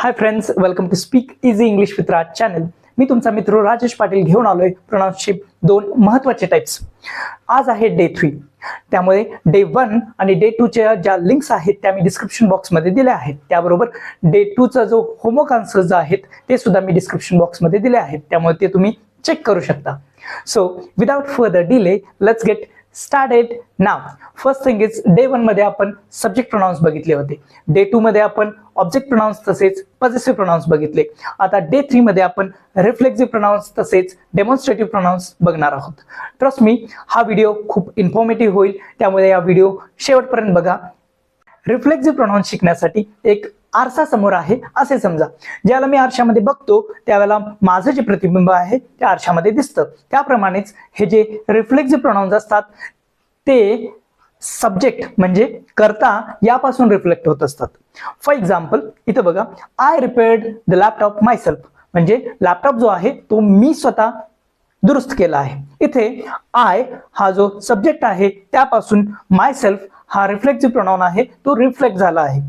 High friends, welcome to speak easy English with Raj channel. मी तुमचा मित्र राजेश पाटील घेऊन आलोय प्रोनाउन्सशिप 2 महत्त्वाचे टाइप्स. आज आहे डे 3. त्यामुळे डे 1 आणि डे 2 च्या ज्या लिंक्स आहेत त्या मी डिस्क्रिप्शन बॉक्समध्ये दिल्या आहेत. त्याबरोबर डे 2 चा जो होमवर्क आन्सर्स आहेत ते सुद्धा मी डिस्क्रिप्शन बॉक्समध्ये दिले आहेत. त्यामुळे ते तुम्ही चेक करू शकता. So without further delay let's get started now. First thing is day 1 मध्ये आपण सब्जेक्ट प्रोनाउन्स बघितले होते. डे 2 मध्ये आपण ऑब्जेक्ट प्रोनाउन्स तसेच पॉझेसिव्ह प्रोनाउन्स बघितले. आता डे 3 मध्ये आपण रिफ्लेक्सिव्ह प्रोनाउन्स तसेच डेमॉन्स्ट्रेटिव्ह प्रोनाउन्स बघणार आहोत. ट्रस्ट मी, हा व्हिडिओ खूप इन्फॉर्मेटिव्ह होईल, त्यामुळे या व्हिडिओ शेवटपर्यंत बघा. रिफ्लेक्सिव्ह प्रोनाउन्स शिकण्यासाठी एक आरसा समोर आहे असे समजा. ज्याला मी आरशामध्ये बघतो त्यावेळेला माझं जे प्रतिबिंब आहे त्या आरशामध्ये दिसतं. त्याप्रमाणेच हे जे रिफ्लेक्सिव्ह प्रोनाउन्स असतात ते सब्जेक्ट म्हणजे कर्ता यापासून रिफ्लेक्ट होत असतात. फॉर एक्झाम्पल इथं बघा, I repaired the laptop myself, म्हणजे लॅपटॉप जो आहे तो मी स्वतः दुरुस्त केला आहे. इथे आय हा जो सब्जेक्ट आहे त्यापासून मायसेल्फ हा रिफ्लेक्सिव्ह प्रोनाउन आहे तो रिफ्लेक्ट झाला आहे.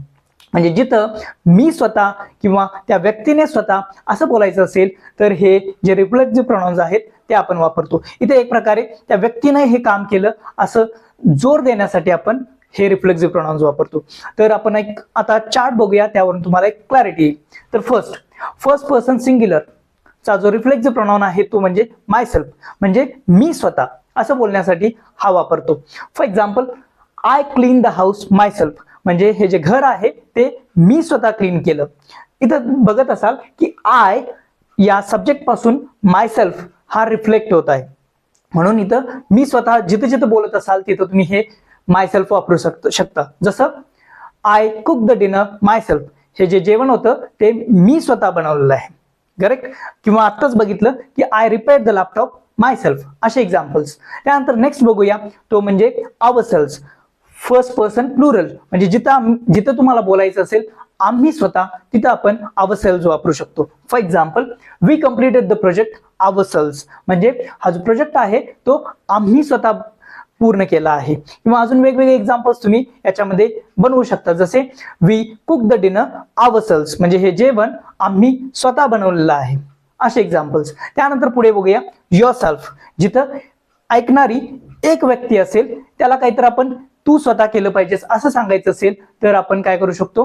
म्हणजे जिथं मी स्वतः किंवा त्या व्यक्तीने स्वतः असं बोलायचं असेल तर हे जे रिफ्लेक्सिव्ह प्रोनाउन्स आहेत ते आपण वापरतो. इथे एक प्रकारे त्या व्यक्तीने हे काम केलं असं जोर देण्यासाठी आपण हे रिफ्लेक्सिव्ह प्रोनाउन्स वापरतो. तर आपण एक आता चार्ट बघूया, त्यावरून तुम्हाला एक क्लॅरिटी येईल. तर फर्स्ट पर्सन सिंग्युलर चा जो रिफ्लेक्सिव्ह प्रोनाउन आहे तो म्हणजे मायसेल्फ, म्हणजे मी स्वतः असं बोलण्यासाठी हा वापरतो. For example, I clean the house myself, म्हणजे हे जे घर आहे ते मी स्वतः क्लीन केलं. इथं बघत असाल की आय या सब्जेक्ट पासून मायसेल्फ हा रिफ्लेक्ट होत आहे. म्हणून इथं मी स्वतः जिथे जिथे बोलत असाल तिथं तुम्ही हे मायसेल्फ वापरू शकता. जसं I cook the dinner myself, हे जे जेवण होतं ते मी स्वतः बनवलेलं आहे. करेक्ट? किंवा आत्ताच बघितलं की I repaired the laptop myself, असे एक्झाम्पल्स. त्यानंतर नेक्स्ट बघूया तो म्हणजे आवरसेल्व्स. फर्स्ट पर्सन प्लुरल, म्हणजे जिथं तुम्हाला बोलायचं असेल आम्ही स्वतः, तिथं आपण आवरसेल्व्स वापरू शकतो. For example, we completed the project ourselves, म्हणजे हा जो प्रोजेक्ट आहे तो आम्ही स्वतः पूर्ण केला आहे. किंवा अजून वेगवेगळे एक्झाम्पल्स तुम्ही याच्यामध्ये बनवू शकता. जसे we cook the dinner ourselves, म्हणजे हे जेवण आम्ही स्वतः बनवलेलं आहे. असे एक्झाम्पल्स. त्यानंतर पुढे बघूया युअरसेल्फ. जिथं ऐकणारी एक व्यक्ती असेल त्याला काहीतरी आपण तू स्वतः केलं पाहिजेस असं सांगायचं असेल तर आपण काय करू शकतो,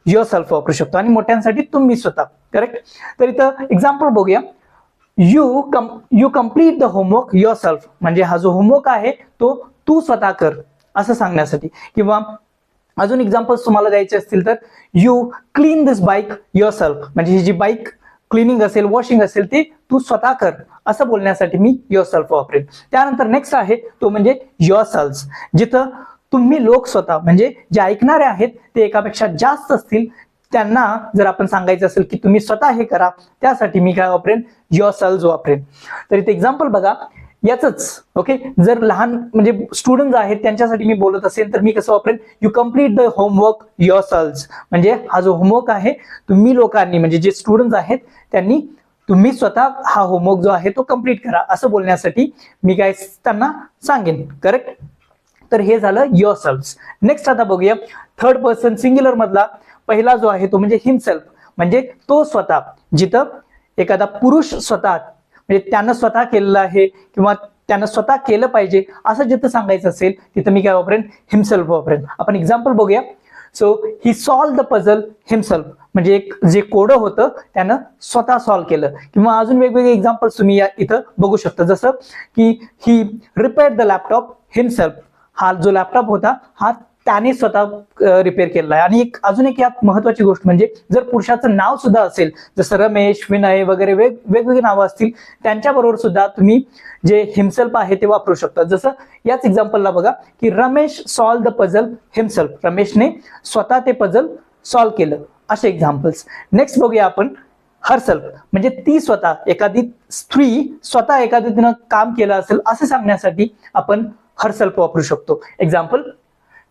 युअरसेल्फ वापरू शकतो. आणि मोठ्यांसाठी तुम्ही स्वतः. करेक्ट? तर इथं एक्झाम्पल बघूया, you complete the homework yourself, म्हणजे हा जो होमवर्क आहे तो तू स्वतः कर असं सांगण्यासाठी. किंवा अजून एक्झाम्पल्स तुम्हाला द्यायचे असतील तर you clean this bike yourself, म्हणजे ही जी बाईक क्लिनिंग असेल, वॉशिंग असेल ते तू स्वतः कर असं बोलण्यासाठी मी युअरसेल्फ वापरेन. त्यानंतर नेक्स्ट आहे तो म्हणजे युअरसेल्व्स. जिथं तुम्ही लोक स्वतः, म्हणजे जे ऐकणारे आहेत ते एकापेक्षा जास्त असतील, त्यांना जर आपण सांगायचं असेल की तुम्ही स्वतः हे करा, त्यासाठी मी काय वापरेन, युअरसेल्व्स वापरेन. तर इथे एक्झाम्पल बघा याच. ओके, जर लहान म्हणजे स्टुडंट आहेत त्यांच्यासाठी मी बोलत असेल तर मी कसं वापरेन, यू कम्प्लीट द होमवर्क युअरसेल्व्स, म्हणजे हा जो होमवर्क आहे तुम्ही लोकांनी, म्हणजे जे स्टुडंट आहेत त्यांनी तुम्ही स्वतः हा होमवर्क जो आहे तो कम्प्लीट करा असं बोलण्यासाठी मी काय त्यांना सांगेन. करेक्ट? तर हे झालं युअरसेल्व्स. नेक्स्ट आता बघूया थर्ड पर्सन सिंग्युलर मधला पहिला जो आहे तो म्हणजे हिमसेल्फ, म्हणजे तो स्वतः. जिथं एखादा पुरुष स्वतः, म्हणजे त्यानं स्वतः केलेलं आहे किंवा त्यानं स्वतः केलं पाहिजे असं जिथं सांगायचं असेल तिथं मी काय वापरेन, हिमसेल्फ वापरेन. आपण एक्झाम्पल बघूया. So he solve the puzzle himself, म्हणजे एक जे कोडं होतं त्यानं स्वतः सॉल्व केलं. किंवा अजून वेगवेगळे एक्झाम्पल्स तुम्ही इथं बघू शकता. जसं की ही रिपेअर्ड द लॅपटॉप हिमसेल्फ, हा जो लॅपटॉप होता हा त्याने स्वतः रिपेअर केलेला आहे. आणि अजून एक यात महत्वाची गोष्ट म्हणजे जर पुरुषाचं नाव सुद्धा असेल, जसं रमेश, विनय वगैरे वेगवेगळी नावं असतील, त्यांच्याबरोबर सुद्धा तुम्ही जे हिमसेल्फ आहे ते वापरू शकता. जसं याच एक्झाम्पलला बघा की Ramesh solve the puzzle himself, रमेशने स्वतः ते पझल सॉल्व केलं. असे एक्झाम्पल्स. नेक्स्ट बघूया आपण हरसेल्फ, म्हणजे ती स्वतः, एखादी स्त्री स्वतः एखादं काम केलं असेल असं सांगण्यासाठी आपण हरसेल्फ वापरू शकतो. Example,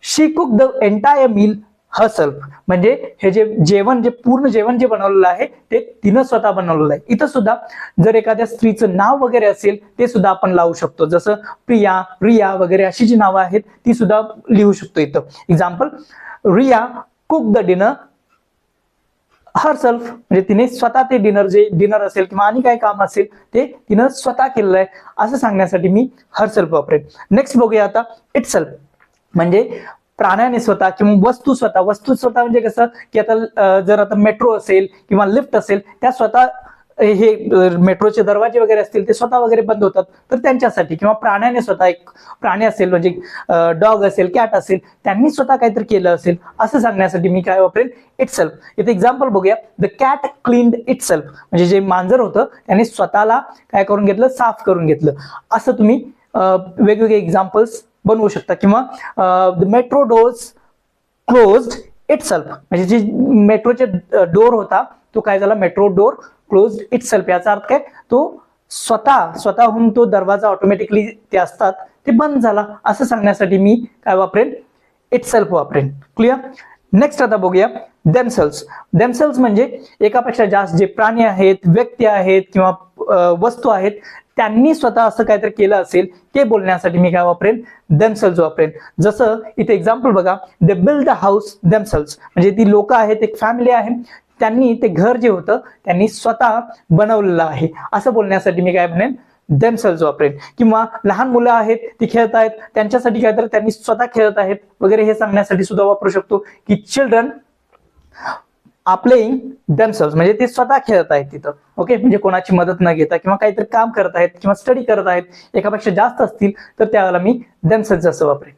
she cook the entire meal herself, म्हणजे हे जे जेवण, जे पूर्ण जेवण जे बनवलेलं आहे ते तिनं स्वतः बनवलेलं आहे. इथं सुद्धा जर एखाद्या स्त्रीचं नाव वगैरे असेल ते सुद्धा आपण लावू शकतो. जसं प्रिया, रिया वगैरे अशी जी नावं आहेत ती सुद्धा लिहू शकतो इथं. Example, Riya cook the dinner herself म्हणजे तिने स्वतः ते डिनर असेल किंवा आणि काही काम असेल ते तिनं स्वतः केलेलं आहे असं सांगण्यासाठी मी हरसेल्फ वापरेन. नेक्स्ट बघूया आता इटसेल्फ म्हणजे प्राण्याने स्वतः किंवा वस्तू स्वतः म्हणजे कसं की आता जर आता मेट्रो असेल किंवा लिफ्ट असेल त्या स्वतः हे मेट्रोचे दरवाजे वगैरे असतील ते स्वतः वगैरे बंद होतात तर त्यांच्यासाठी, किंवा प्राण्याने स्वतः, एक प्राणी असेल म्हणजे डॉग असेल कॅट असेल त्यांनी स्वतः काहीतरी केलं असेल असं सांगण्यासाठी मी काय वापरेन इटसेल्फ. इथे एक्झाम्पल बघूया. द कॅट क्लीन्ड इटसेल्फ म्हणजे जे मांजर होतं त्याने स्वतःला काय करून घेतलं, साफ करून घेतलं. असं तुम्ही वेगवेगळे एक्झाम्पल्स बनवू शकता. किंवा the metro doors closed itself म्हणजे जे मेट्रोचे डोर होता तो काय झाला, मेट्रो डोर क्लोज्ड इटसेल्फ. याचा अर्थ काय, तो स्वतःहून तो दरवाजा ऑटोमॅटिकली ते असतात ते बंद झाला असं सांगण्यासाठी मी काय वापरेन, इटसेल्फ वापरेन. क्लिअर. नेक्स्ट आता बघूया देमसेल्स म्हणजे एकापेक्षा जास्त जे प्राणी आहेत, व्यक्ती आहेत किंवा वस्तू आहेत त्यांनी स्वतः असं काहीतरी केलं असेल ते बोलण्यासाठी मी काय वापरेन, देमसेल्स वापरेन. जसं इथे एक्झाम्पल बघा, they build the house themselves म्हणजे ती लोक आहेत, एक फॅमिली आहे, त्यांनी ते घर जे होतं त्यांनी स्वतः बनवलेलं आहे असं बोलण्यासाठी मी काय म्हणेन, देमसेल्स वापरेन. किंवा लहान मुलं आहेत ती खेळत आहेत त्यांच्यासाठी काय तर त्यांनी स्वतः खेळत आहेत वगैरे हे सांगण्यासाठी सुद्धा वापरू शकतो की चिल्ड्रन आर प्लेइंग देमसेल्स म्हणजे ते स्वतः खेळत आहेत तिथं. ओके, म्हणजे कोणाची मदत न घेता किंवा काहीतरी काम करत आहेत किंवा स्टडी करत आहेत, एकापेक्षा जास्त असतील तर त्यावेळेला मी देमसेल्स असं वापरेन.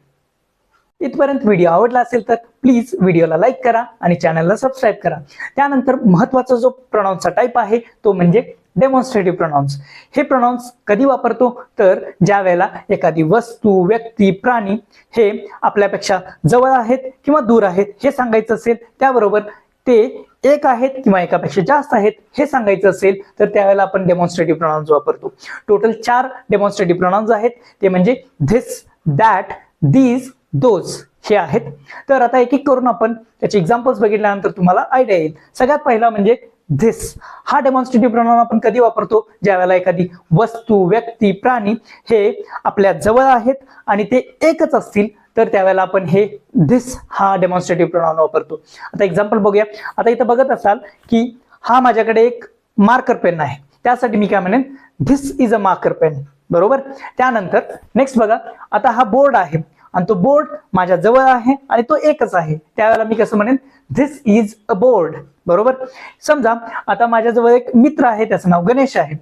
इथपर्यंत व्हिडिओ आवडला असेल तर प्लीज व्हिडिओला लाईक करा आणि चॅनलला सबस्क्राईब करा. त्यानंतर महत्वाचा जो प्रोनाउन्सचा टाईप आहे तो म्हणजे डेमॉन्स्ट्रेटिव्ह प्रोनाउन्स. हे प्रोनाउन्स कधी वापरतो तर ज्या वेळेला एखादी वस्तू, व्यक्ती, प्राणी हे आपल्यापेक्षा जवळ आहेत किंवा दूर आहेत हे सांगायचं असेल, त्याबरोबर ते एक आहेत किंवा एकापेक्षा जास्त आहेत हे सांगायचं असेल तर त्यावेळेला आपण डेमॉन्स्ट्रेटिव्ह प्रोनाउन्स वापरतो. टोटल 4 डेमॉन्स्ट्रेटिव्ह प्रोनाउन्स आहेत, ते म्हणजे धिस, दॅट, दीज, दोज हे आहेत. तर आता एक एक करून आपण त्याचे एक्झाम्पल्स बघितल्यानंतर तुम्हाला आयडिया येईल. सगळ्यात पहिला म्हणजे धिस. हा डेमॉन्स्ट्रेटिव्ह प्रोनाउन आपण कधी वापरतो, ज्या वेळेला एखादी वस्तू, व्यक्ती, प्राणी हे आपल्या जवळ आहेत आणि ते एकच असतील तर त्यावेळेला आपण हे धिस हा डेमॉन्स्ट्रेटिव्ह प्रोनाउन वापरतो. आता एक्झाम्पल बघूया. आता इथं बघत असाल की हा माझ्याकडे एक मार्कर पेन आहे, त्यासाठी मी काय म्हणेन, this is a marker pen. बरोबर. त्यानंतर नेक्स्ट बघा, आता हा बोर्ड आहे आणि तो बोर्ड माझ्या जवळ आहे आणि तो एकच आहे, त्यावेळेला मी कसं म्हणेन, धिस इज अ बोर्ड. बरोबर. समजा आता माझ्याजवळ एक मित्र आहे, त्याचं नाव गणेश आहे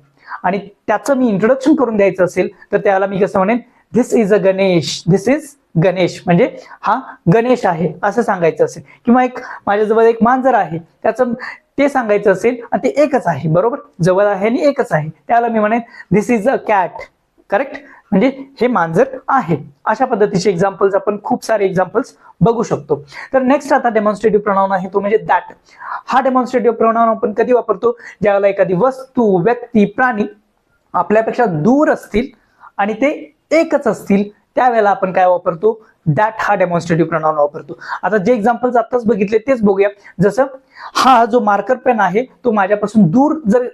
आणि त्याचं मी इंट्रोडक्शन करून द्यायचं असेल तर त्यावेळेला मी कसं म्हणेन, this is a Ganesh, this is Ganesh म्हणजे हा गणेश आहे असं सांगायचं असेल. किंवा एक माझ्याजवळ एक मांजर आहे त्याचं ते सांगायचं असेल आणि ते एकच आहे, बरोबर, जवळ आहे आणि एकच आहे, त्याला मी म्हणेन this is a cat. Correct, म्हणजे हे मांजर आहे. अशा पद्धतीचे एक्झाम्पल्स आपण खूप सारे एक्झाम्पल्स बघू शकतो. तर नेक्स्ट आता डेमॉन्स्ट्रेटिव्ह प्रोनाउन आहे तो म्हणजे दॅट. हा डेमॉन्स्ट्रेटिव्ह प्रोनाउन आपण कधी वापरतो, ज्यावेळेला एखादी वस्तू, व्यक्ती, प्राणी आपल्यापेक्षा दूर असतील आणि ते एकच असतील त्यावेळेला आपण काय वापरतो, दॅट हा डेमॉन्स्ट्रेटिव्ह प्रोनाउन वापरतो. आता जे एक्झाम्पल्स आताच बघितले तेच बघूया. जसं हा जो मार्कर पेन आहे तो माझ्यापासून दूर जर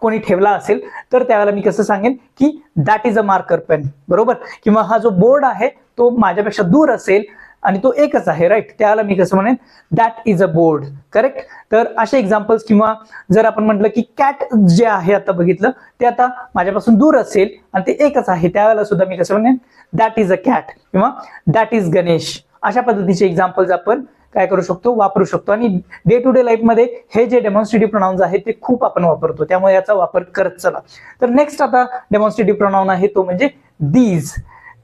कोणी ठेवला असेल तर त्यावेळेला मी कसं सांगेन की that is a marker pen. बरोबर. किंवा हा जो बोर्ड आहे तो माझ्यापेक्षा दूर असेल आणि तो एकच आहे, राईट, त्यावेळेला मी कसं म्हणेन, that is a board. Correct. तर असे एक्झाम्पल्स. किंवा जर आपण म्हटलं की कॅट जे आहे आता बघितलं ते आता माझ्यापासून दूर असेल आणि ते एकच आहे, त्यावेळेला सुद्धा मी कसं म्हणेन, दॅट इज अ कॅट किंवा दॅट इज गणेश. अशा पद्धतीचे एक्झाम्पल्स आपण काय करू शकतो, वापरू शकतो. आणि डे टू डे लाईफ मध्ये हे जे डेमॉन्स्ट्रेटिव्ह प्रोनाउन्स आहेत ते खूप आपण वापरतो, त्यामुळे याचा वापर करत चला. तर नेक्स्ट आता डेमॉन्स्ट्रेटिव्ह प्रोनाउन आहे तो म्हणजे दीज.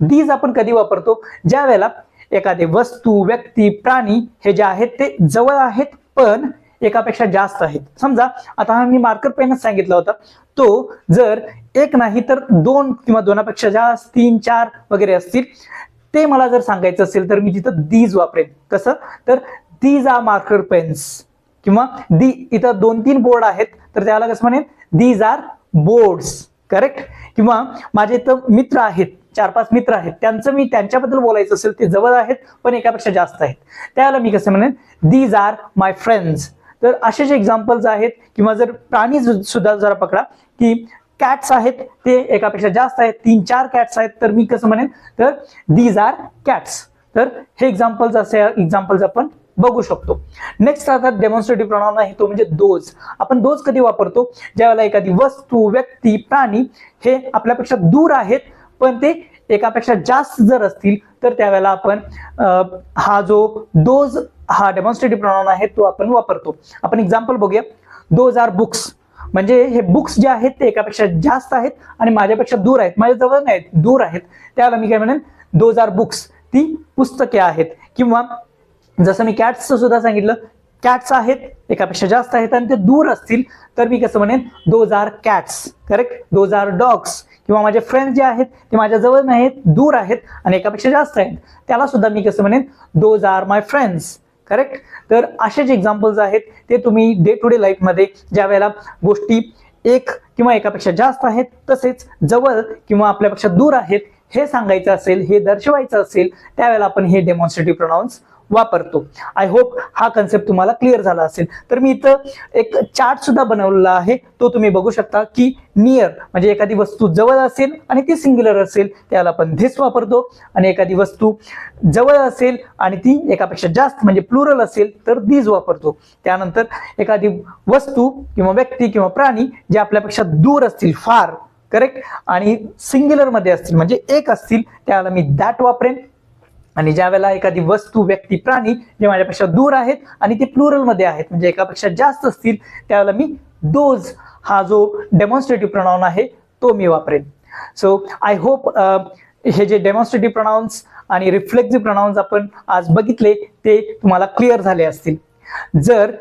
दीज आपण कधी वापरतो, ज्या वेळेला एखादी वस्तू, व्यक्ती, प्राणी हे जे आहेत ते जवळ आहेत पण एकापेक्षा जास्त आहेत. समजा आता हा मी मार्कर पेनच सांगितला होता, तो जर एक नाही तर 2 किंवा 2पेक्षा जास्त 3, 4 वगैरे असतील ते मला जर सांगायचं असेल तर मी तिथं दीज वापरेन. कसं तर दीज आर मार्कर पेन्स. किंवा इथं 2-3 बोर्ड आहेत तर त्याला कसं म्हणेन, दीज आर बोर्ड्स. करेक्ट. किंवा माझे इथं मित्र आहेत, 4-5 मित्र आहेत, त्यांच्याबद्दल बोलायचं असेल, ते जवळ आहेत पण एकापेक्षा जास्त आहेत, त्याला मी कसं म्हणेन, दीज आर माय फ्रेंड्स. तर असे जे एक्झाम्पल्स आहेत. किंवा जर प्राणी सुद्धा जरा पकडा की कॅट्स आहेत ते एकापेक्षा जास्त आहेत, 3-4 कॅट्स आहेत, तर मी कसं म्हणेन, तर दीज आर कॅट्स. तर हे एक्झाम्पल्स आपण बघू शकतो. नेक्स्ट आता डेमॉन्स्ट्रेटिव्ह प्रोनाउन आहे तो म्हणजे दोज. आपण दोज कधी वापरतो? ज्यावेळेला एखादी वस्तू, व्यक्ती, प्राणी हे आपल्यापेक्षा दूर आहेत पण ते एकापेक्षा जास्त जर असतील तर त्यावेळेला आपण हा जो दोज हा डेमॉन्स्ट्रेटिव्ह प्रोनाउन आहे तो आपण वापरतो. आपण एक्झाम्पल बघूया. दोज आर बुक्स, म्हणजे हे बुक्स जे आहेत ते एकापेक्षा जास्त आहेत आणि माझ्यापेक्षा दूर आहेत, माझ्या जवळ नाहीत, दूर आहेत. त्यावेळेला मी काय म्हणेन? दोज आर बुक्स, ती पुस्तके आहेत. किंवा जसं मी कॅट्सचं सुद्धा सांगितलं, कॅट्स आहेत, एकापेक्षा जास्त आहेत आणि ते दूर असतील तर मी कसं म्हणेन? Those are cats. Correct. Those are dogs. किंवा माझे फ्रेंड्स जे आहेत ते माझ्या जवळ नाहीत, दूर आहेत आणि एकापेक्षा जास्त आहेत, त्याला सुद्धा मी कसं म्हणेन? Those are my friends. Correct. तर असे जे एक्झाम्पल्स आहेत ते तुम्ही डे टू डे लाईफमध्ये ज्या वेळेला गोष्टी एक किंवा एकापेक्षा जास्त आहेत तसेच जवळ किंवा आपल्यापेक्षा दूर आहेत हे सांगायचं असेल, हे दर्शवायचं असेल, त्यावेळेला आपण हे डेमॉन्स्ट्रेटिव्ह प्रोनाउन्स वापरतो. आय होप हा कन्सेप्ट तुम्हाला क्लिअर झाला असेल. तर मी इथं एक चार्ट सुद्धा बनवलेला आहे, तो तुम्ही बघू शकता की नियर म्हणजे एखादी वस्तू जवळ असेल आणि ती सिंग्युलर असेल त्याला आपण धिस वापरतो, आणि एखादी वस्तू जवळ असेल आणि ती एकापेक्षा जास्त म्हणजे प्लुरल असेल तर दीज वापरतो. त्यानंतर एखादी वस्तू किंवा व्यक्ती किंवा प्राणी जे आपल्यापेक्षा दूर असतील फार, करेक्ट, आणि सिंग्युलर मध्ये असतील म्हणजे एक असतील त्याला मी दॅट वापरेन. आणि ज्या वेळेला एखादी वस्तू, व्यक्ती, प्राणी जे माझ्यापेक्षा दूर आहेत आणि ते प्लुरल मध्ये आहेत म्हणजे एकापेक्षा जास्त असतील त्यावेळेला मी दोज हा जो डेमॉन्स्ट्रेटिव्ह प्रोनाउन आहे तो मी वापरेन. सो आय होप हे जे डेमॉन्स्ट्रेटिव्ह प्रोनाउन्स आणि रिफ्लेक्सिव्ह प्रोनाउन्स आपण आज बघितले ते तुम्हाला क्लिअर झाले असतील. जर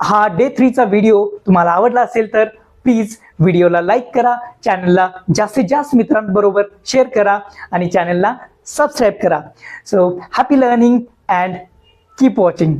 हा डे 3 चा व्हिडिओ तुम्हाला आवडला असेल तर प्लीज व्हिडिओला लाईक करा, चॅनलला जास्तीत जास्त मित्रांबरोबर शेअर करा आणि चॅनलला सबस्क्राईब करा. So happy learning and keep watching.